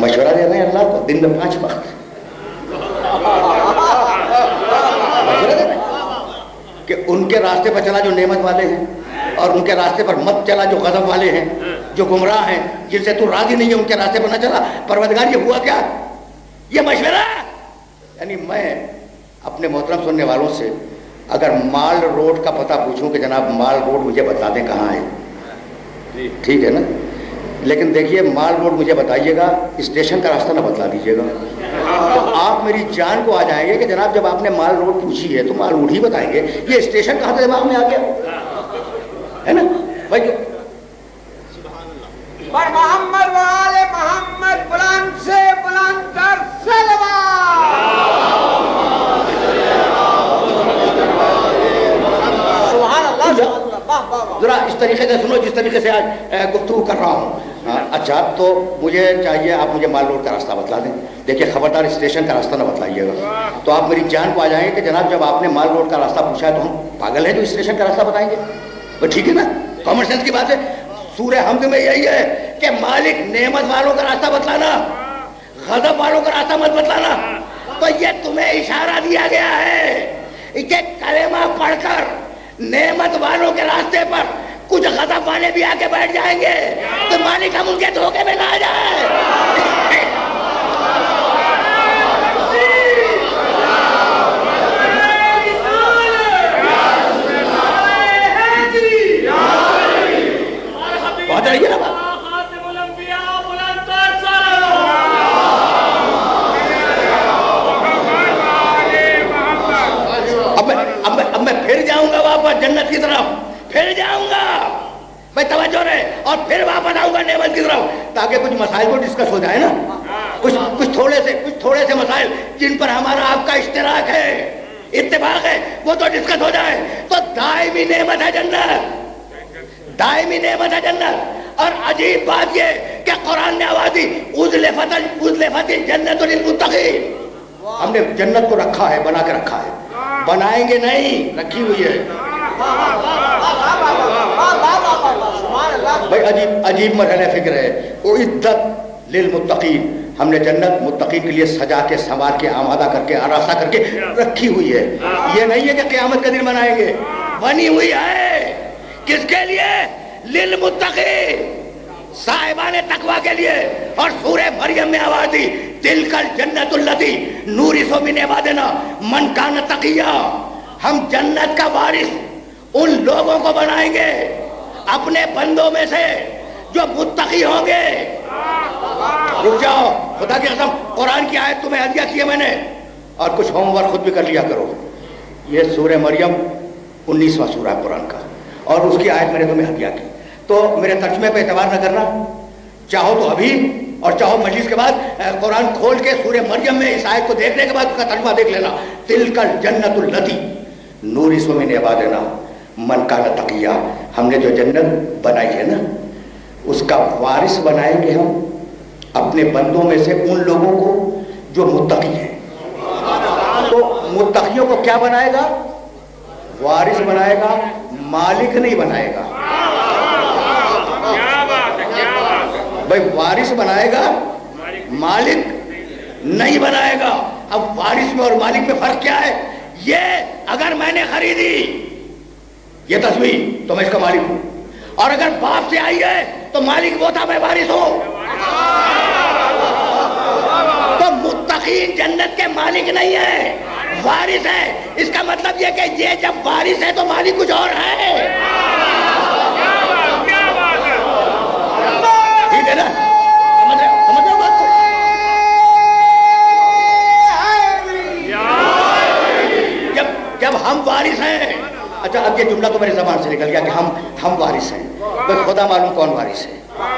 مشورہ دے رہے ہیں اللہ کو، دن میں 5 وقت مشورہ دے رہے ہیں کہ ان کے راستے پر چلا جو نعمت والے ہیں، اور ان کے راستے پر مت چلا جو غضب والے ہیں، جو گمراہ ہیں، جن سے تو راضی نہیں ہے، ان کے راستے پر نہ چلا. پروردگار یہ ہوا کیا؟ یہ مشورہ. یعنی میں اپنے محترم سننے والوں سے اگر مال روڈ کا پتہ پوچھوں کہ جناب مال روڈ مجھے بتا دیں کہاں ہے، ٹھیک ہے نا، لیکن دیکھیے مال روڈ مجھے بتائیے گا، اسٹیشن کا راستہ نہ بتلا دیجیے گا. تو آپ میری جان کو آ جائیں گے کہ جناب جب آپ نے مال روڈ پوچھی ہے تو مال روڈ ہی بتائیں گے. یہ اسٹیشن کہاں سے دماغ میں آ گیا ہے نا بھائی؟ محمد وآل محمد بلند سے بلند تر صلوات. سبحان اللہ. ذرا اس طریقے سے سنو جس طریقے سے آج گفتگو کر رہا ہوں. اچھا تو مجھے چاہیے آپ مجھے مال روڈ کا راستہ بتلا دیں. دیکھیے خبردار اسٹیشن کا راستہ نہ بتلائیے گا، تو آپ میری جان کو آ جائیں گے کہ جناب جب آپ نے مال روڈ کا راستہ پوچھا ہے تو ہم پاگل ہیں جو اسٹیشن کا راستہ بتائیں گے. ٹھیک ہے نا، کامن سینس کی بات ہے. سورہ حمد میں یہی ہے کہ مالک نعمت والوں کا راستہ بتلانا، غضب والوں کا راستہ مت بتلانا. تو یہ تمہیں اشارہ دیا گیا ہے کہ کلمہ پڑھ کر نعمت والوں کے راستے پر کچھ غضب والے بھی آ کے بیٹھ جائیں گے تو مالک ہم ان کے دھوکے میں نہ آ جائے. بہت رہی ہے نا بات. اب میں پھر جاؤں گا واپس جنت کی طرف، پھر جاؤں گا میں، توجہ رہے، اور پھر واپس آؤں گا نعمت کی طرف، تاکہ کچھ مسائل کو ڈسکس ہو جائے نا. کچھ تھوڑے سے مسائل جن پر ہمارا آپ کا اشتراک ہے، اتفاق ہے، وہ تو ڈسکس ہو جائے. تو دائمی نعمت ہے جنت، دائمی نعمت ہے جنت. اور عجیب بات یہ کہ قرآن نے آواز دی ازلفت الجنت للمتقین. ہم نے جنت کو رکھا ہے، بنا کے رکھا ہے، بنائیں گے نہیں، رکھی ہوئی ہے. بھائی عجیب مرحلہ فکر ہے. اعدت للمتقین، ہم نے جنت متقین کے لیے سجا کے سنوار کے آمادہ کر کے آراستہ کر کے رکھی ہوئی ہے. یہ نہیں ہے کہ قیامت کا دن بنائیں گے، بنی ہوئی ہے. کس کے لیے؟ للمتقین، صاحبان تقوی کے لیے. اور سورہ مریم میں آواز دی تلک الجنت التی نورث من عبادنا من کان تقیا. ہم جنت کا وارث ان لوگوں کو بنائیں گے اپنے بندوں میں سے جو متقی ہوں گے. رک جاؤ، خدا کی قسم قرآن کی آیت تمہیں ہدیہ کی ہے میں نے، اور کچھ ہوم ورک خود بھی کر لیا کرو. یہ سورہ مریم 19واں سورہ ہے قرآن کا، اور اس کی آیت میں نے تمہیں ہدیہ کی. تو میرے ترجمے پہ اعتبار نہ کرنا، چاہو تو ابھی اور چاہو مجلس کے بعد قرآن کھول کے سورہ مریم میں اس آیت کو دیکھنے کے بعد اس کا ترجمہ دیکھ لینا. تلک الجنت التی نورث من عبادنا من کان تقیا. ہم نے جو جنت بنائی ہے نا، اس کا وارث بنائیں گے ہم اپنے بندوں میں سے ان لوگوں کو جو متقی ہیں. تو متقیوں کو کیا بنائے گا؟ وارث بنائے گا، مالک نہیں بنائے گا. بھائی وارث بنائے گا مالک نہیں بنائے گا. اب وارث میں اور مالک میں فرق کیا ہے؟ یہ اگر میں نے خریدی یہ تصویر تو میں اس کا مالک ہوں, اور اگر باپ سے آئی ہے تو مالک وہ تھا, میں وارث ہوں. تو متقین جنت کے مالک نہیں ہے, وارث ہے. اس کا مطلب یہ کہ یہ جب وارث ہے تو مالک کچھ اور ہے. ٹھیک ہے نا؟ سمجھ رہے ہو بات کو؟ جب ہم وارث ہیں. اچھا اب یہ جملہ تو میرے زبان سے نکل گیا کہ ہم وارث ہیں. بس خدا معلوم کون وارث ہے,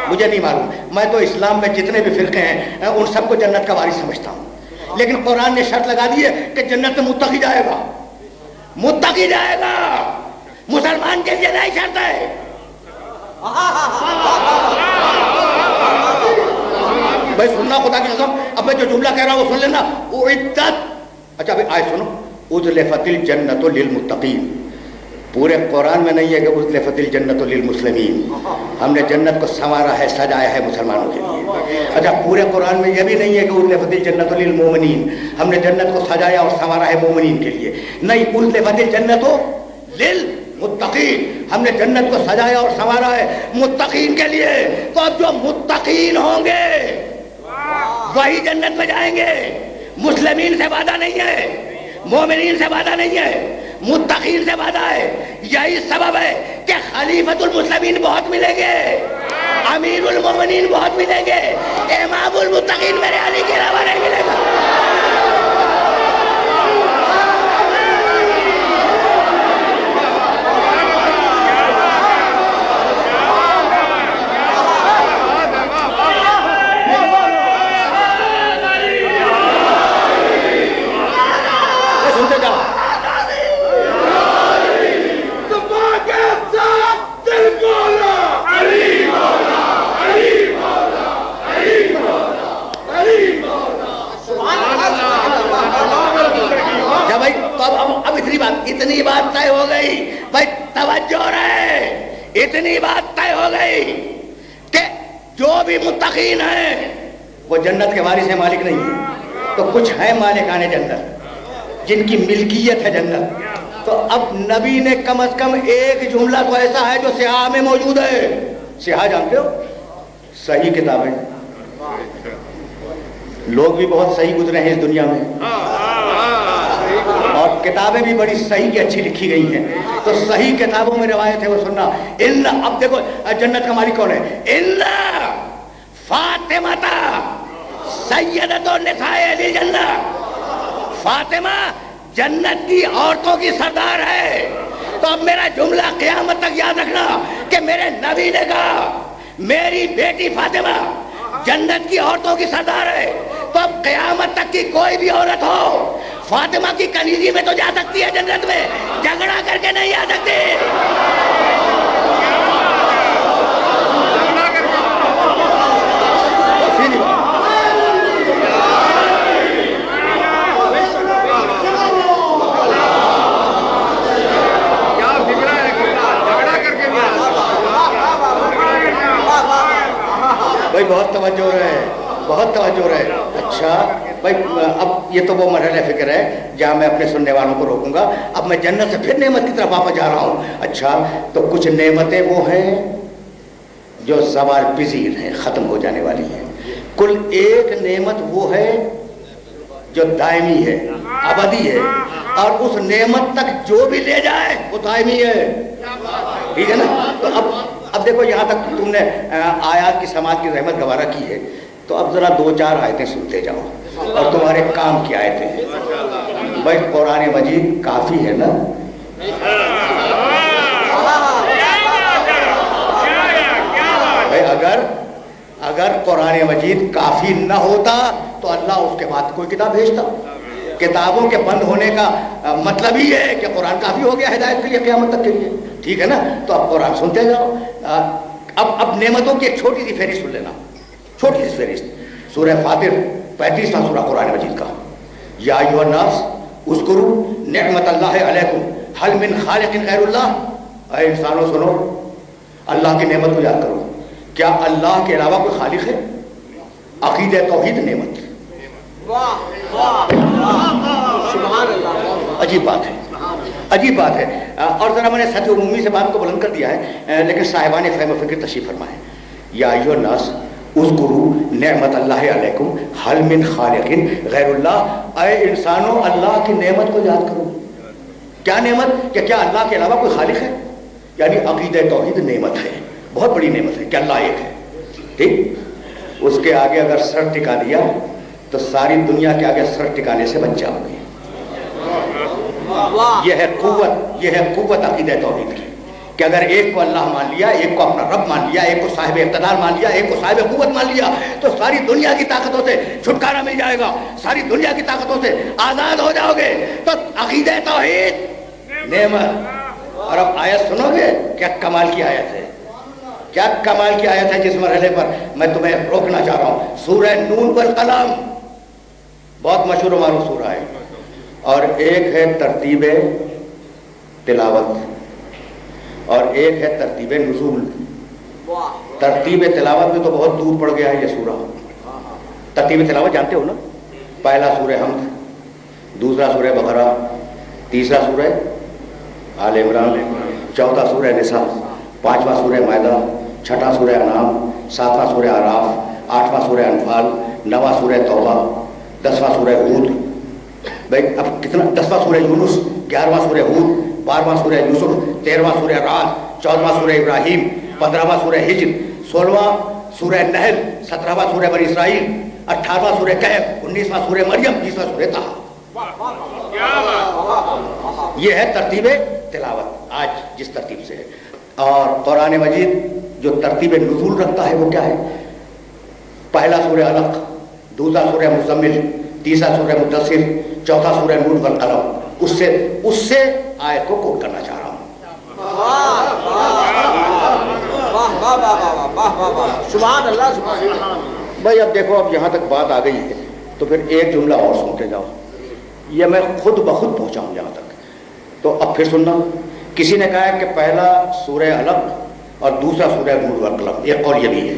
مجھے نہیں معلوم. میں تو اسلام میں جتنے بھی فرقے ہیں ان سب کو جنت کا وارث سمجھتا ہوں. لیکن قرآن نے شرط لگا دی ہے کہ جنت میں متقی جائے گا, متقی جائے گا. مسلمان کے لیے نہیں شرط ہے. بھائی سننا خدا کی قسم, اب میں جو جملہ کہہ رہا ہوں وہ سن لینا. اعدت, اچھا بھائی آئے سنو, ازلفت الجنت للمتقین. پورے قرآن میں نہیں ہے کہ ازلفت الجنت للمسلمین, ہم نے جنت کو سنوارا ہے, سجایا ہے مسلمانوں کے لیے. اچھا پورے قرآن میں یہ بھی نہیں ہے کہ ازلفت الجنت للمومنین, ہم نے جنت کو سجایا اور سنوارا ہے مومنین کے لیے. نہیں, ازلفت الجنت للمتقین, ہم نے جنت کو سجایا اور سنوارا ہے متقین کے لیے. تو اب جو متقین ہوں گے وہی جنت میں جائیں گے. مسلمین سے وعدہ نہیں ہے, مومنین سے وعدہ نہیں ہے, متقین سے وعدہ ہے. یہی سبب ہے کہ خلیفۃ المسلمین بہت ملیں گے, امیر المومنین بہت ملیں گے, امام المتقین میرے علی کے علاوہ نہیں ملے گا. اتنی بات طے ہو گئی بھائی, توجہ رہے, اتنی بات طے ہو گئی کہ جو بھی متقین ہیں وہ جنت کے وارث ہیں, مالک نہیں ہیں. تو کچھ ہیں مالکان جنت جن کی ملکیت ہے جنت. تو اب نبی نے کم از کم ایک جملہ تو ایسا ہے جو سیاہ میں موجود ہے. سیاہ جانتے ہو, صحیح کتابیں, لوگ بھی بہت صحیح گزرے ہیں اس دنیا میں, اور کتابیں بھی بڑی صحیح کی اچھی لکھی گئی ہیں. تو صحیح کتابوں میں روایت ہے وہ سننا. اب دیکھو جنت کا مالک کون ہے؟ ان فاطمہ سیدۃ النساء اہل جنہ. فاطمہ جنت کی عورتوں کی سردار ہے. تو اب میرا جملہ قیامت تک یاد رکھنا کہ میرے نبی نے کہا میری بیٹی فاطمہ جنت کی عورتوں کی سردار ہے. تو اب قیامت تک کی کوئی بھی عورت ہو فاطمہ کی کنیزی میں تو جا سکتی ہے جنت میں, جھگڑا کر کے نہیں آ سکتی. بھائی بہت توجہ رہے, بہت توجہ رہے. اچھا بھائی اب یہ تو وہ مرحلہ فکر ہے جہاں میں اپنے سننے والوں کو روکوں گا. اب میں جنت سے پھر نعمت کی طرف واپس جا رہا ہوں. اچھا تو کچھ نعمتیں وہ ہیں جو زوال پذیر ہیں, ختم ہو جانے والی ہیں. کل ایک نعمت وہ ہے جو دائمی ہے, ابدی ہے, اور اس نعمت تک جو بھی لے جائے وہ دائمی ہے. ٹھیک ہے نا؟ تو اب دیکھو یہاں تک تم نے آیات کی سماعت کی رحمت گوارہ کی ہے, تو اب ذرا 2-4 آیتیں سنتے جاؤ اور تمہارے کام کی آیتیں. بھائی قرآن مجید کافی ہے نا؟ بھائی اگر قرآن مجید کافی نہ ہوتا تو اللہ اس کے بعد کوئی کتاب بھیجتا. کتابوں کے بند ہونے کا مطلب ہی ہے کہ قرآن کافی ہو گیا ہدایت کے لیے قیامت تک کے لیے. ٹھیک ہے نا؟ تو اب قرآن سنتے جاؤ. اب نعمتوں کی ایک چھوٹی سی فہرست سن لینا, چھوٹی سی فہرست. سورہ فاطر 35واں سورہ قرآن مجید کا. یا ایھا الناس اذکروا نعمت اللہ علیکم هل من خالق غیر اللہ. اے انسانوں سنو, اللہ کی نعمت کو یاد کرو کیا اللہ کے علاوہ کوئی خالق ہے؟ عقیدہ توحید نعمت. سبحان اللہ. عجیب بات ہے، عجیب بات ہے. اور ذرا میں نے سطح عمومی سے بات کو بلند کر دیا ہے، لیکن صاحبان فہم و فکر تشریف فرمائیں. یا ایھا الناس اذکروا نعمت اللہ علیکم هل من خالق غیر اللہ. اے انسانوں اللہ کی نعمت کو یاد کرو. کیا نعمت؟ کہ کیا اللہ کے علاوہ کوئی خالق ہے؟ یعنی عقیدہ توحید نعمت ہے، بہت بڑی نعمت ہے کہ اللہ ایک ہے. ٹھیک، اس کے آگے اگر سر ٹکا دیا تو ساری دنیا کے آگے سر ٹکانے سے بچ جاؤ گے. یہ ہے قوت، یہ ہے قوت عقیدہ توحید کی، کہ اگر ایک کو اللہ مان لیا، ایک کو اپنا رب مان لیا، ایک کو صاحب اقتدار مان لیا، ایک کو صاحب قوت مان لیا، تو ساری دنیا کی طاقتوں سے چھٹکارا مل جائے گا، ساری دنیا کی طاقتوں سے آزاد ہو جاؤ گے. تو عقیدہ توحید نعمت. اور اب آیت سنو گے، کیا کمال کی آیت ہے، کیا کمال کی آیت ہے جس مرحلے پر میں تمہیں روکنا چاہ رہا ہوں. سورہ نون والقلم بہت مشہور و معروف سورہ ہے، اور ایک ہے ترتیب تلاوت اور ایک ہے ترتیب نزول. ترتیب تلاوت میں تو بہت دور پڑ گیا ہے یہ سورہ. ترتیب تلاوت جانتے ہو نا؟ پہلا سورہ حمد، دوسرا سورہ بقرہ، تیسرا سورہ آل عمران، چوتھا سورہ نساء، پانچواں سورہ مائدہ، چھٹا سورہ انعام، ساتواں سورہ اعراف، آٹھواں سورہ انفال، نواں سورہ توبہ، دسواں سورہ ہود. بھائی اب کتنا؟ 10واں سورہ یونس، 11واں سورہ ہود، 12واں سورہ یوسف، 13واں سورہ رعد، 14واں سورہ ابراہیم، 15واں سورہ ہجر، 16واں سورہ نحل، 17واں سورہ بنی اسرائیل، 18واں سورہ کہف، 19واں سورہ مریم، 20واں سورہ طہ. یہ ہے ترتیب تلاوت آج جس ترتیب سے ہے. اور قرآن مجید جو ترتیب نزول رکھتا ہے وہ کیا ہے؟ پہلا سورہ علق، دوسرا سورہ مزمل، تیسرا سورہ مدثر، چوتھا سورہ نون والقلم. اس سے آیت کو کوٹ کرنا چاہ رہا ہوں. سبحان اللہ سبحان اللہ. بھائی اب دیکھو، اب یہاں تک بات آ گئی ہے تو پھر ایک جملہ اور سنتے جاؤ. یہ میں خود بخود پہنچاؤں یہاں تک، تو اب پھر سننا. کسی نے کہا ہے کہ پہلا سورہ علق اور دوسرا سورہ نون والقلم، ایک قول یہ بھی ہے،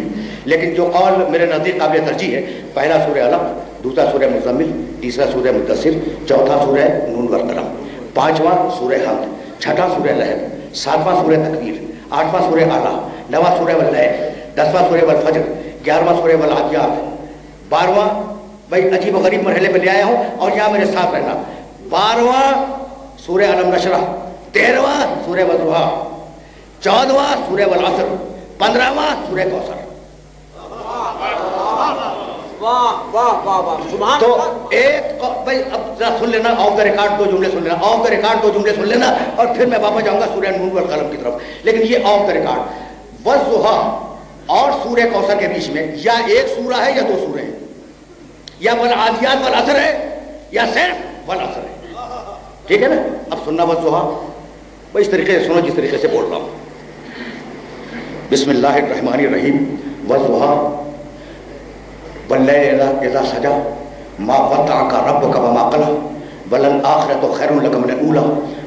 لیکن جو قول میرے نزدیک قابل ترجیح ہے، پہلا سورہ علق، دوسرا سورہ مزمل، تیسرا سورہ مدثر، چوتھا سورہ نون والقلم، پانچواں سورہ حمد، چھٹا سورہ لہب، ساتواں سورہ تکویر، آٹھواں سورہ اعلیٰ، نواں سورہ واللیل، 10واں سورہ والفجر، 11واں سورہ والعادیات، 12واں. بھائی عجیب و غریب مرحلے پہ لے آیا ہوں اور یہاں میرے ساتھ رہنا. 12واں سورہ علم نشرح، 13واں سورہ والضحیٰ، 14واں سورہ والعصر، 15واں سورہ کوثر. تو ایک بھائی اب ذرا سن لینا، آف دا ریکارڈ دو جملے سن لینا، آف دا ریکارڈ دو جملے سن لینا، اور پھر میں واپس جاؤں گا سورہ نون والقلم کی طرف. لیکن یہ آف دا ریکارڈ. والضحیٰ اور سورہ کوثر کے بیچ میں یا ایک سورہ ہے یا دو سورے ہیں، یا والعادیات والعصر ہے یا صرف والعصر ہے. ٹھیک ہے نا؟ اب سننا والضحیٰ. بھائی اس طریقے سے سنو جس طریقے سے بول رہا ہوں. بسم اللہ الرحمن الرحیم. والضحیٰ واللیل اذا سجا ما ودعک ربک وما قلی وللآخرۃ خیر لک من الاولی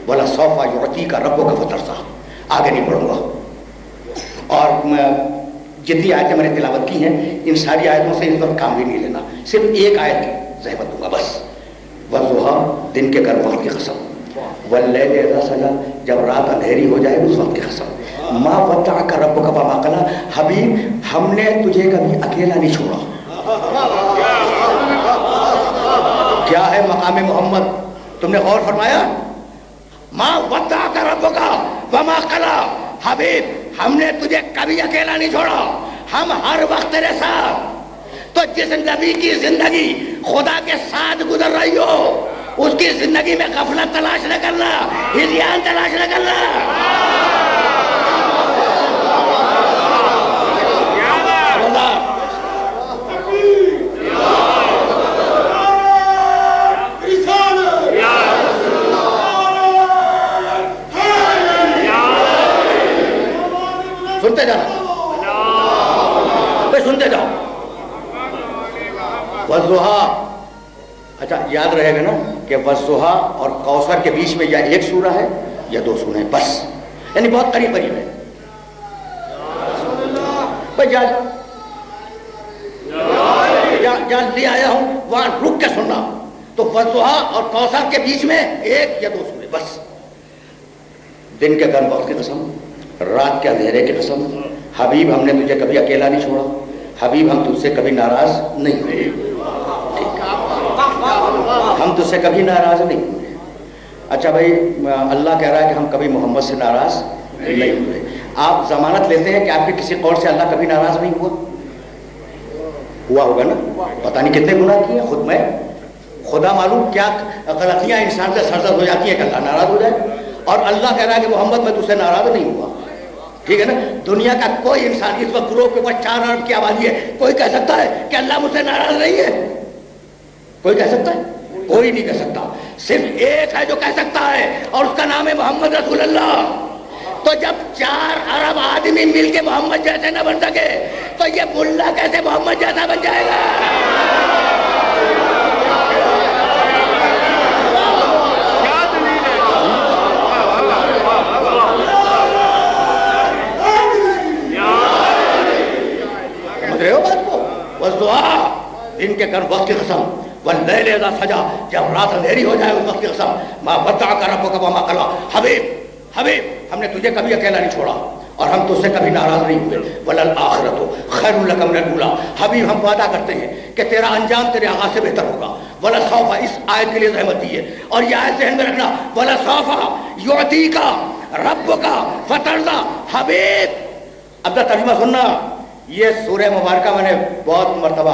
ولسوف یعطیک ربک فترضی. آگے نہیں پڑھوں گا. اور جتنی آیتیں میں نے تلاوت کی ہیں ان ساری آیتوں سے اس وقت کام بھی نہیں لینا، صرف ایک آیت کی زحمت دوں گا بس. والضحیٰ دن کے گھر وقت کی قسم، واللیل اذا سجا جب رات اندھیری ہو جائے اس وقت کی قسم، ما ودعک ربک وما قلی حبیب ہم نے تجھے کبھی اکیلا نہیں چھوڑا. کیا ہے مقام محمد؟ تم نے غور فرمایا؟ ما ودعک ربک وما قلی حبیب ہم نے تجھے کبھی اکیلا نہیں چھوڑا، ہم ہر وقت تیرے ساتھ. تو جس نبی کی زندگی خدا کے ساتھ گزر رہی ہو اس کی زندگی میں غفلت تلاش نہ کرنا، ہذیان تلاش نہ کرنا. سنتے جانا بھائی، سنتے جاؤ. والضحیٰ، اچھا یاد رہے گا نا کہ والضحیٰ اور کوثر کے بیچ میں یا ایک سورہ ہے یا دو سورہ ہیں بس، یعنی بہت قریب قریب ہے. بھائی جان لے آیا ہوں وہاں رک کے سننا. تو والضحیٰ اور کوثر کے بیچ میں 1 یا 2 سورے بس. دن کے گرم وقت کی قسم, رات کے اندھیرے کی قسم, حبیب ہم نے تجھے کبھی اکیلا نہیں چھوڑا, حبیب ہم تجھ سے کبھی ناراض نہیں ہوئے, ہم تجھ سے کبھی ناراض نہیں ہوئے. اچھا بھائی, اللہ کہہ رہا ہے کہ ہم کبھی محمد سے ناراض نہیں ہوئے. آپ ضمانت لیتے ہیں کہ آپ کے کسی قول سے اللہ کبھی ناراض نہیں ہوا ہوگا نا؟ پتہ نہیں کتنے گناہ کیے خود میں, خدا معلوم کیا غلطیاں انسان سے سرزد ہو جاتی ہیں کہ اللہ ناراض ہو جائے. اور اللہ کہہ رہا ہے کہ محمد میں تجھ سے ناراض نہیں ہوا. ٹھیک ہے نا؟ دنیا کا کوئی انسان, اس وقت گروہ کے اوپر 4 ارب کی آبادی ہے, کوئی کہہ سکتا ہے کہ اللہ مجھ سے ناراض نہیں ہے؟ کوئی کہہ سکتا ہے؟ کوئی نہیں کہہ سکتا. صرف ایک ہے جو کہہ سکتا ہے, اور اس کا نام ہے محمد رسول اللہ. تو جب 4 ارب آدمی مل کے محمد جیسے نہ بن سکے تو یہ ملا کیسے محمد جیسا بن جائے گا؟ سمجھ رہے ہو بات کو؟ والضحیٰ, دن کے گرم وقت کی قسم, واللیل اذا سجا, جب رات اندھیری ہو جائے اس وقت کی قسم, ما ودعک ربک وما قلی. حبیب ہم نے تجھے کبھی اکیلا نہیں چھوڑا اور ہم تجھ سے کبھی ناراض نہیں ہوئے. وَلَلْآخِرَةُ خَيْرٌ لَكَ مِنَ الْأُولَىٰ. حبیب ہم وعدہ کرتے ہیں کہ تیرا انجام تیرے آغاز سے بہتر ہوگا. وَلَسَوْفَ, اس آیت کے لیے زحمت دی ہے اور یہ آیت ذہن میں رکھنا. وَلَسَوْفَ يُعْطِيكَ رَبُّكَ فَتَرْضَىٰ. حبیب, اب ترجمہ سننا. یہ سورہ مبارکہ میں نے بہت مرتبہ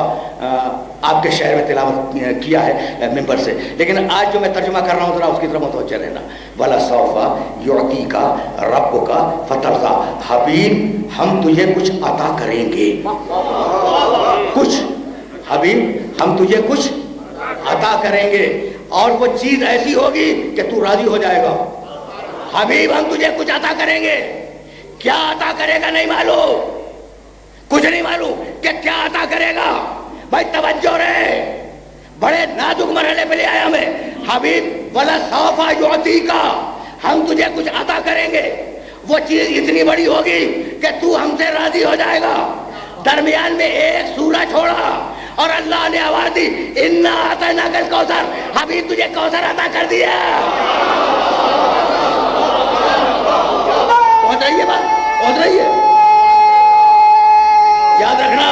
آپ کے شہر میں تلاوت کیا ہے ممبر سے, لیکن آج جو میں ترجمہ کر رہا ہوں ذرا اس کی طرف متوجہ رہنا. وَلَسَوْفَ يُعْطِيكَ رَبُّكَ فَتَرْضَىٰ. حبیب ہم تجھے کچھ عطا کریں گے. کچھ حبیب ہم تجھے کچھ عطا کریں گے, اور وہ چیز ایسی ہوگی کہ تو راضی ہو جائے گا. حبیب ہم تجھے کچھ عطا کریں گے. کیا عطا کرے گا نہیں معلوم, کچھ نہیں معلوم کہ کیا عطا کرے گا. بھائی توجہ رہے, بڑے نازک مرحلے پہ لے آیا ہمیں. حبیب وَلَسَوْفَ يُعْطِيكَ, ہم تجھے کچھ عطا کریں گے. وہ چیز اتنی بڑی ہوگی کہ تو ہم سے راضی ہو جائے گا. درمیان میں ایک سورہ چھوڑا اور اللہ نے آواز دی, اِنَّا أَعْطَيْنَاكَ الْكَوْثَرَ. حبیب تجھے کوثر عطا کر دیا. پہنچ رہی ہے بات, پہنچ رہی ہے. یاد رکھنا